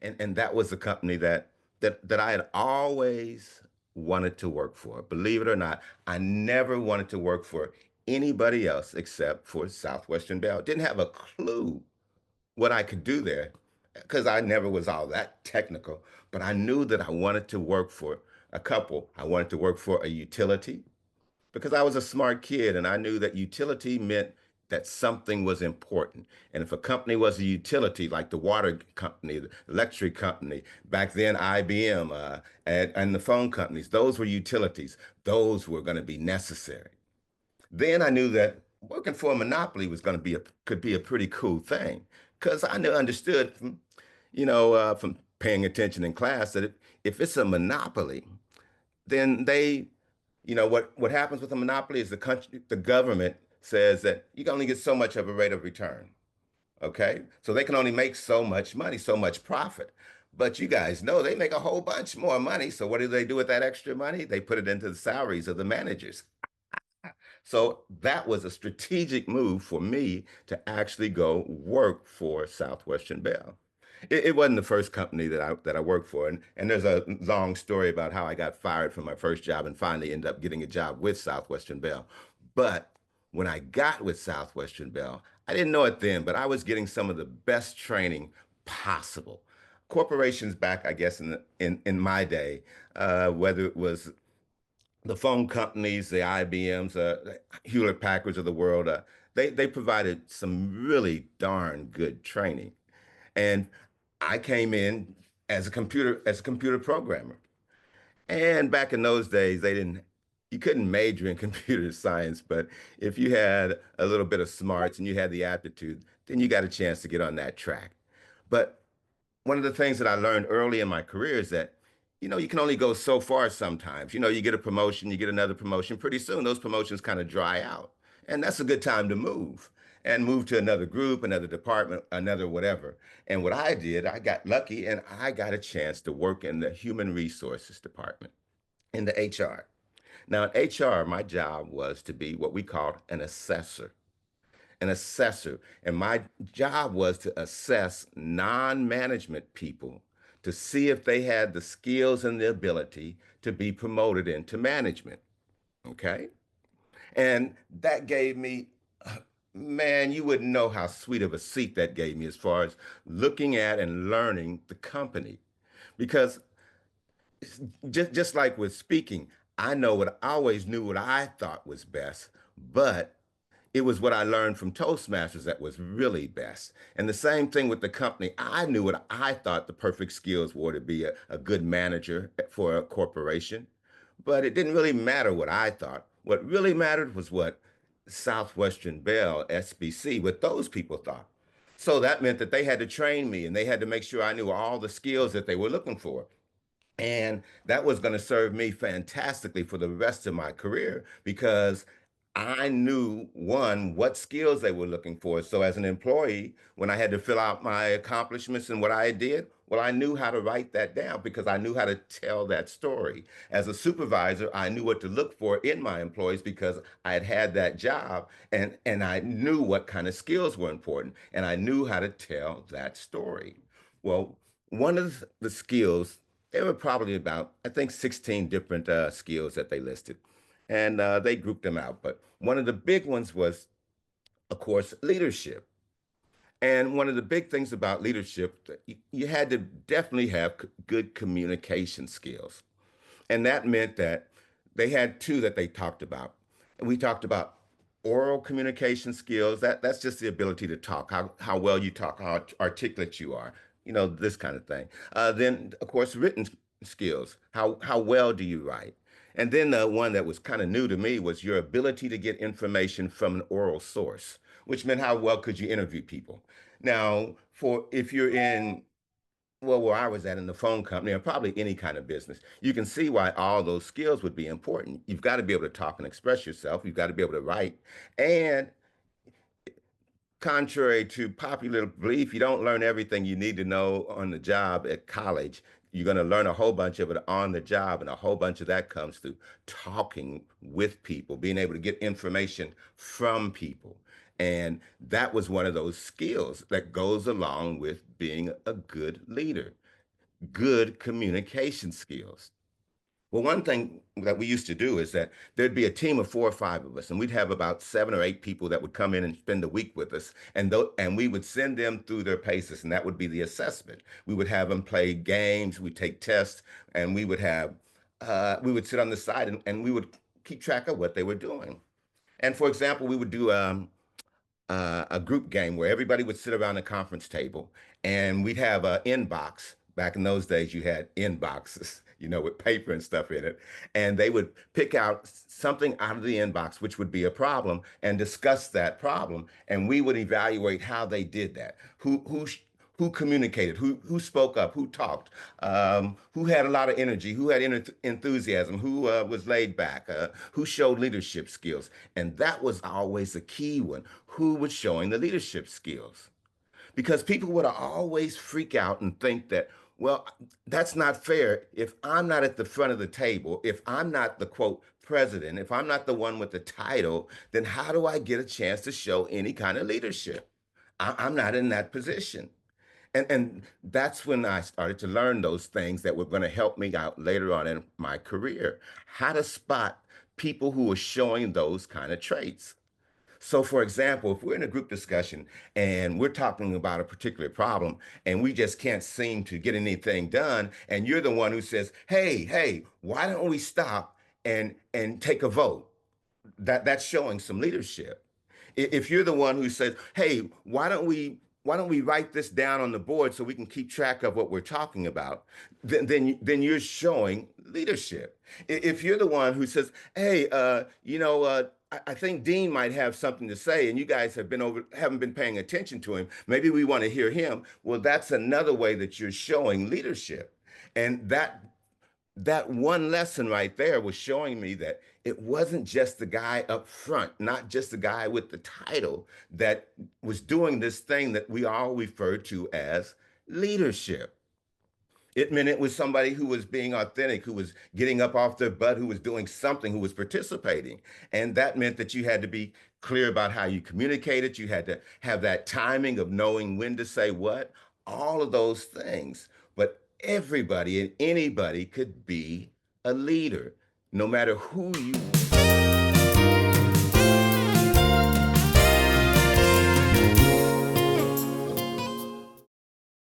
And that was the company that I had always wanted to work for. Believe it or not, I never wanted to work for anybody else except for Southwestern Bell. Didn't have a clue what I could do there because I never was all that technical, but I knew that I wanted to work for a couple. I wanted to work for a utility because I was a smart kid and I knew that utility meant that something was important. And if a company was a utility, like the water company, the electric company, back then IBM, and the phone companies, those were utilities. Those were going to be necessary. Then I knew that working for a monopoly was going to be could be a pretty cool thing because I knew understood from, from paying attention in class that if it's a monopoly, then what happens with a monopoly is the government says that you can only get so much of a rate of return. Okay, so they can only make so much money, so much profit. But you guys know they make a whole bunch more money. So what do they do with that extra money? They put it into the salaries of the managers. So that was a strategic move for me to actually go work for Southwestern Bell. It wasn't the first company that I worked for, and there's a long story about how I got fired from my first job and finally ended up getting a job with Southwestern Bell. But when I got with Southwestern Bell, I didn't know it then, but I was getting some of the best training possible. Corporations back, I guess, in my day, whether it was the phone companies, the IBMs, Hewlett Packards of the world, they provided some really darn good training. And I came in as a computer programmer. And back in those days, you couldn't major in computer science, but if you had a little bit of smarts and you had the aptitude, then you got a chance to get on that track. But one of the things that I learned early in my career is that, you can only go so far sometimes. You get a promotion, you get another promotion. Pretty soon, those promotions kind of dry out. And that's a good time to move and move to another group, another department, another whatever. And what I did, I got lucky and I got a chance to work in the human resources department, in the HR. Now, in HR, my job was to be what we called an assessor. And my job was to assess non-management people to see if they had the skills and the ability to be promoted into management. Okay. And that gave me, man, you wouldn't know how sweet of a seat that gave me as far as looking at and learning the company. Because just like with speaking, I always knew what I thought was best, but it was what I learned from Toastmasters that was really best. And the same thing with the company. I knew what I thought the perfect skills were to be a good manager for a corporation, but it didn't really matter what I thought. What really mattered was what Southwestern Bell, SBC, what those people thought. So that meant that they had to train me and they had to make sure I knew all the skills that they were looking for. And that was going to serve me fantastically for the rest of my career because I knew one, what skills they were looking for. So as an employee, when I had to fill out my accomplishments and what I did, well, I knew how to write that down because I knew how to tell that story. As a supervisor, I knew what to look for in my employees because I had had that job and I knew what kind of skills were important and I knew how to tell that story. Well, one of the skills, there were probably about, I think, 16 different skills that they listed, and they grouped them out. But one of the big ones was, of course, leadership. And one of the big things about leadership, you had to definitely have good communication skills. And that meant that they had two that they talked about. And we talked about oral communication skills. That's just the ability to talk, how well you talk, how articulate you are, this kind of thing. Then, of course, written skills. How well do you write? And then the one that was kind of new to me was your ability to get information from an oral source, which meant how well could you interview people. Now, for if you're in well, where I was at in the phone company, or probably any kind of business, you can see why all those skills would be important. You've got to be able to talk and express yourself. You've got to be able to write. And contrary to popular belief, you don't learn everything you need to know on the job at college. You're going to learn a whole bunch of it on the job, and a whole bunch of that comes through talking with people, being able to get information from people. And that was one of those skills that goes along with being a good leader. good communication skills. Well, one thing that we used to do is that there'd be a team of 4 or 5 of us, and we'd have about 7 or 8 people that would come in and spend a week with us, and we would send them through their paces, and that would be the assessment. We would have them play games, we'd take tests, and we would sit on the side and we would keep track of what they were doing. And for example, we would do a group game where everybody would sit around a conference table and we'd have an inbox. Back in those days, you had inboxes, with paper and stuff in it. And they would pick out something out of the inbox, which would be a problem, and discuss that problem. And we would evaluate how they did that. Who communicated, who spoke up, who talked, who had a lot of energy, who had enthusiasm, who was laid back, who showed leadership skills. And that was always the key one. Who was showing the leadership skills? Because people would always freak out and think that, well, that's not fair. If I'm not at the front of the table, if I'm not the quote president, if I'm not the one with the title, then how do I get a chance to show any kind of leadership? I'm not in that position. And that's when I started to learn those things that were going to help me out later on in my career, how to spot people who are showing those kind of traits. So, for example, if we're in a group discussion and we're talking about a particular problem and we just can't seem to get anything done, and you're the one who says, "Hey, why don't we stop and take a vote?" That's showing some leadership. If you're the one who says, "Hey, why don't we write this down on the board so we can keep track of what we're talking about?" Then you're showing leadership. If you're the one who says, "Hey, I think Dean might have something to say, and you guys haven't been paying attention to him. Maybe we want to hear him." Well, that's another way that you're showing leadership, and that one lesson right there was showing me that it wasn't just the guy up front, not just the guy with the title that was doing this thing that we all refer to as leadership. It meant it was somebody who was being authentic, who was getting up off their butt, who was doing something, who was participating. And that meant that you had to be clear about how you communicated. You had to have that timing of knowing when to say what, all of those things. But everybody and anybody could be a leader, no matter who you